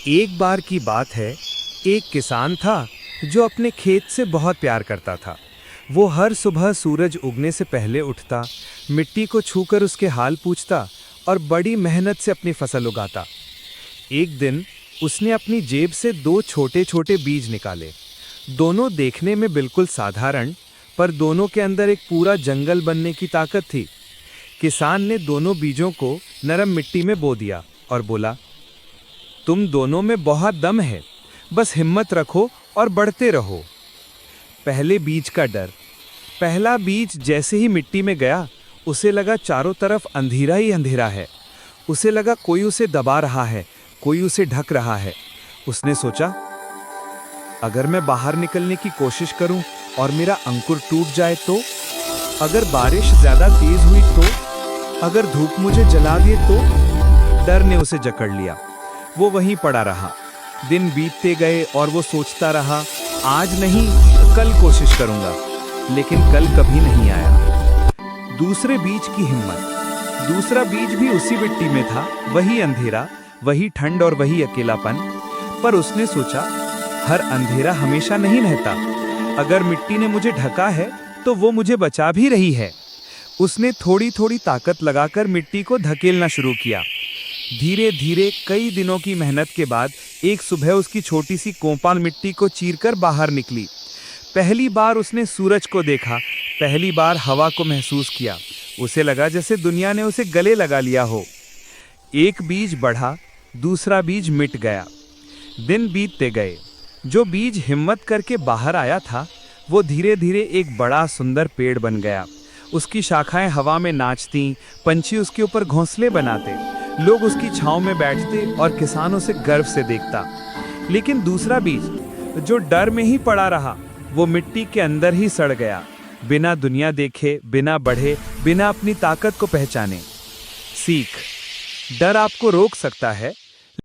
एक बार की बात है, एक किसान था जो अपने खेत से बहुत प्यार करता था। वो हर सुबह सूरज उगने से पहले उठता, मिट्टी को छूकर उसके हाल पूछता और बड़ी मेहनत से अपनी फसल उगाता। एक दिन उसने अपनी जेब से दो छोटे छोटे बीज निकाले। दोनों देखने में बिल्कुल साधारण, पर दोनों के अंदर एक पूरा जंगल बनने की ताकत थी। किसान ने दोनों बीजों को नरम मिट्टी में बो दिया और बोला, तुम दोनों में बहुत दम है, बस हिम्मत रखो और बढ़ते रहो। पहले बीज का डर। पहला बीज जैसे ही मिट्टी में गया, उसे लगा चारों तरफ अंधेरा ही अंधेरा है। उसे लगा कोई उसे दबा रहा है, कोई उसे ढक रहा है। उसने सोचा, अगर मैं बाहर निकलने की कोशिश करूं और मेरा अंकुर टूट जाए तो? अगर बारिश ज्यादा तेज हुई तो? अगर धूप मुझे जला दे तो? डर ने उसे जकड़ लिया। वो वहीं पड़ा रहा। दिन बीतते गए और वो सोचता रहा, आज नहीं तो कल कोशिश करूंगा। लेकिन कल कभी नहीं आया। दूसरे बीज की हिम्मत। दूसरा बीज भी उसी मिट्टी में था, वही अंधेरा, वही ठंड और वही अकेलापन। पर उसने सोचा, हर अंधेरा हमेशा नहीं रहता। अगर मिट्टी ने मुझे ढका है तो वो मुझे बचा भी रही है। उसने थोड़ी थोड़ी ताकत लगाकर मिट्टी को धकेलना शुरू किया। धीरे धीरे कई दिनों की मेहनत के बाद एक सुबह उसकी छोटी सी कोंपा मिट्टी को चीरकर बाहर निकली। पहली बार उसने सूरज को देखा, पहली बार हवा को महसूस किया। उसे लगा जैसे दुनिया ने उसे गले लगा लिया हो। एक बीज बढ़ा, दूसरा बीज मिट गया। दिन बीतते गए। जो बीज हिम्मत करके बाहर आया था, वो धीरे धीरे एक बड़ा सुंदर पेड़ बन गया। उसकी शाखाएं हवा में नाचती, पंछी उसके ऊपर घोंसले बनाते, लोग उसकी छांव में बैठते और किसान उसे गर्व से देखता। लेकिन दूसरा बीज जो डर में ही पड़ा रहा, वो मिट्टी के अंदर ही सड़ गया, बिना दुनिया देखे, बिना बढ़े, बिना अपनी ताकत को पहचाने। सीख। डर आपको रोक सकता है,